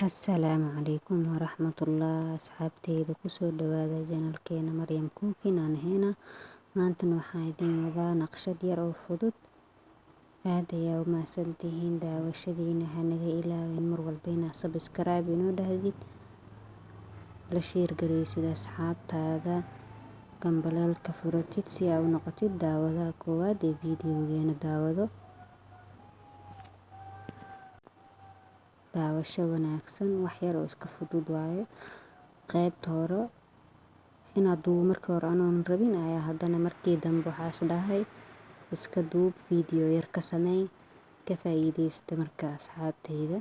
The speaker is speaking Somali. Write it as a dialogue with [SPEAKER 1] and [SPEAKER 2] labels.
[SPEAKER 1] Assalaamu calaykum waraxmatullaah asxabteyda kusoo dhawaada janalkeena Maryam cooking and Henna. Maantana waxaan idin wadaa naqshad yar oo fudud. Aad ayaa umahadsantihiin daawashadiina. Hanaga ilaawin mar walba inaad subscribe inoo dhahdid, la share gareysid asxaabtaada, gambaleelka furatid si aad u noqotid daawadaha koowaad ee videogeena daawado. Daawasho wanaagsan, wax yar oo iska fudud waaye. Qaybta hore inaad duub markii hore anoon rabin ayaa haddana markii dambe waxaas dhahay iska duub video yar ka sameey, ka faa'iideysta marka asxaabteyda.